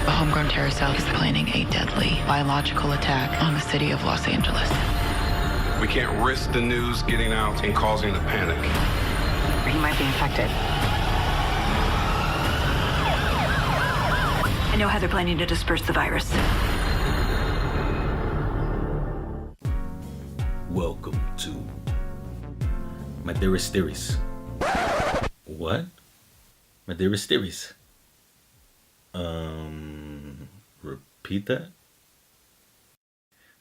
A homegrown terror cell is planning a deadly biological attack on the city of Los Angeles. We can't risk the news getting out and causing a panic. He might be infected. I know how they're planning to disperse the virus. Welcome to my dearest theories. What? My dearest theories. Repeat that?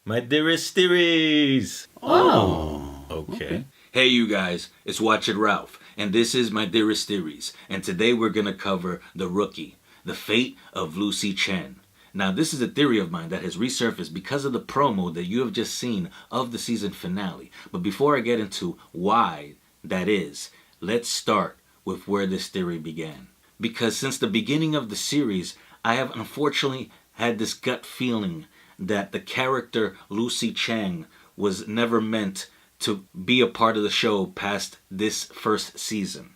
My dearest theories. Oh, okay. Hey, you guys, it's Watch It Ralph, and this is my dearest theories. And today we're gonna cover The Rookie, the fate of Lucy Chen. Now, this is a theory of mine that has resurfaced because of the promo that you have just seen of the season finale. But before I get into why that is, let's start with where this theory began. Because since the beginning of the series, I have unfortunately had this gut feeling that the character Lucy Chen was never meant to be a part of the show past this first season.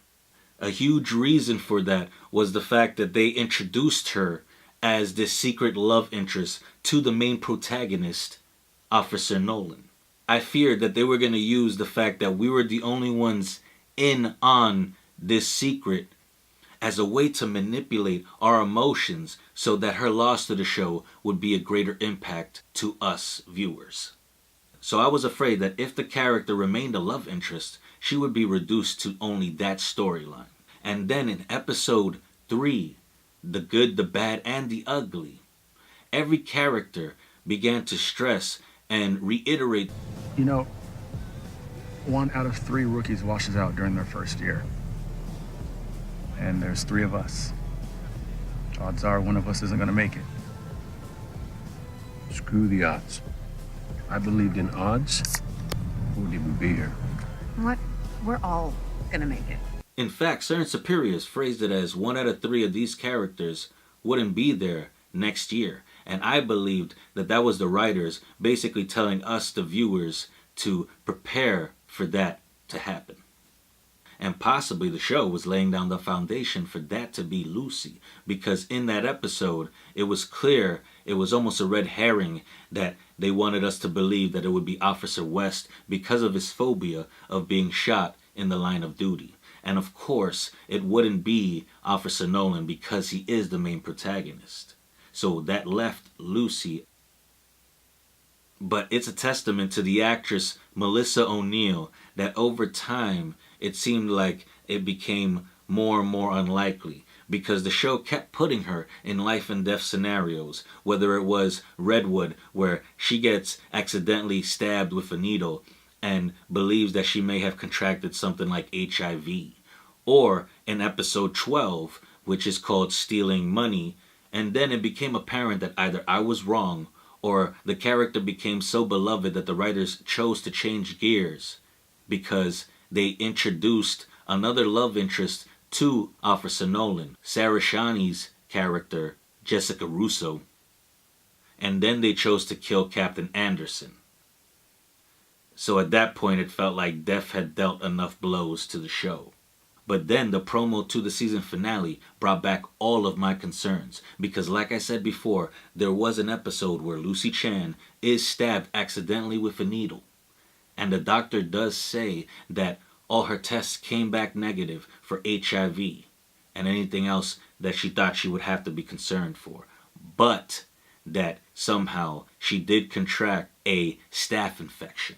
A huge reason for that was the fact that they introduced her as this secret love interest to the main protagonist, Officer Nolan. I feared that they were going to use the fact that we were the only ones in on this secret as a way to manipulate our emotions so that her loss to the show would be a greater impact to us viewers. So I was afraid that if the character remained a love interest, she would be reduced to only that storyline. And then in episode 3, The Good, the Bad, and the Ugly, every character began to stress and reiterate. You know, 1 out of 3 rookies washes out during their first year. And there's 3 of us. Odds are one of us isn't gonna make it. Screw the odds. If I believed in odds, I wouldn't even be here. What? We're all gonna make it. In fact, certain superiors phrased it as 1 out of 3 of these characters wouldn't be there next year. And I believed that that was the writers basically telling us, the viewers, to prepare for that to happen. And possibly the show was laying down the foundation for that to be Lucy. Because in that episode, it was clear, it was almost a red herring that they wanted us to believe that it would be Officer West because of his phobia of being shot in the line of duty. And of course, it wouldn't be Officer Nolan because he is the main protagonist. So that left Lucy. But it's a testament to the actress Melissa O'Neill that over time, it seemed like it became more and more unlikely because the show kept putting her in life and death scenarios, whether it was Redwood, where she gets accidentally stabbed with a needle and believes that she may have contracted something like HIV, or in episode 12, which is called Stealing Money, and then it became apparent that either I was wrong or the character became so beloved that the writers chose to change gears because they introduced another love interest to Officer Nolan, Sarah Shawnee's character, Jessica Russo, and then they chose to kill Captain Anderson. So at that point, it felt like death had dealt enough blows to the show. But then the promo to the season finale brought back all of my concerns because like I said before, there was an episode where Lucy Chen is stabbed accidentally with a needle. And the doctor does say that all her tests came back negative for HIV and anything else that she thought she would have to be concerned for. But that somehow she did contract a staph infection,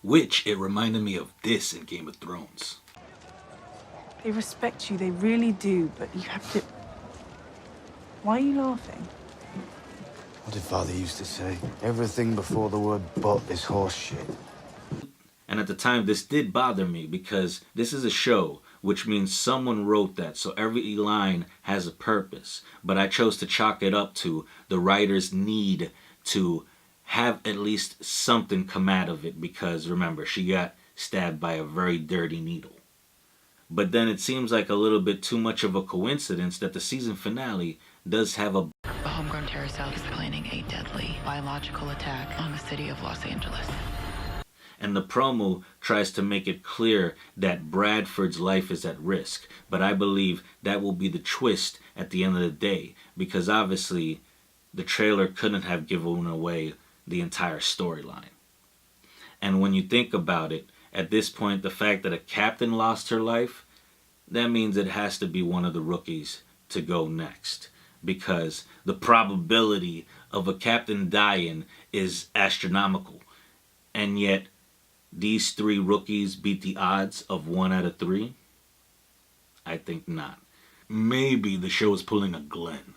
which it reminded me of this in Game of Thrones. They respect you, they really do, but you have to... Why are you laughing? What did Father used to say? Everything before the word but is horse shit. And at the time, this did bother me because this is a show, which means someone wrote that, so every line has a purpose. But I chose to chalk it up to the writers' need to have at least something come out of it because, remember, she got stabbed by a very dirty needle. But then it seems like a little bit too much of a coincidence that the season finale does have a homegrown terror cell is planning a deadly biological attack on the city of Los Angeles. And the promo tries to make it clear that Bradford's life is at risk. But I believe that will be the twist at the end of the day, because obviously the trailer couldn't have given away the entire storyline. And when you think about it, at this point, the fact that a captain lost her life, that means it has to be one of the rookies to go next, because the probability of a captain dying is astronomical. And yet, these 3 rookies beat the odds of 1 out of 3? I think not. Maybe the show is pulling a Glenn.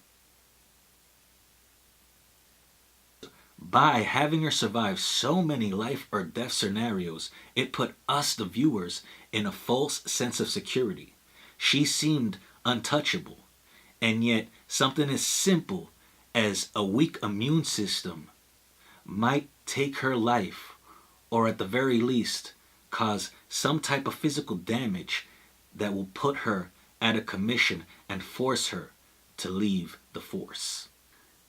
By having her survive so many life or death scenarios, it put us, the viewers, in a false sense of security. She seemed untouchable, and yet something as simple as a weak immune system might take her life, or at the very least cause some type of physical damage that will put her out of commission and force her to leave the force.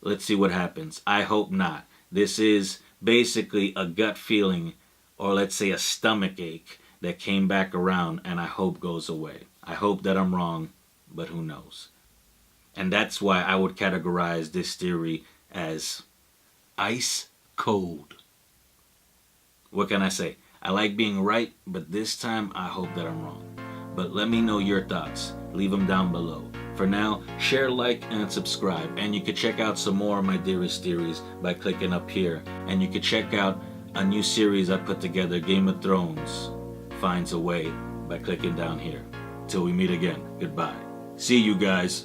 Let's see what happens. I hope not. This is basically a gut feeling, or let's say a stomach ache that came back around, and I hope goes away. I hope that I'm wrong, but who knows. And that's why I would categorize this theory as ice cold. What can I say? I like being right, but this time I hope that I'm wrong. But let me know your thoughts. Leave them down below. For now, share, like, and subscribe. And you can check out some more of my dearest theories by clicking up here. And you can check out a new series I put together, Game of Thrones Finds a Way, by clicking down here. Till we meet again, goodbye. See you guys.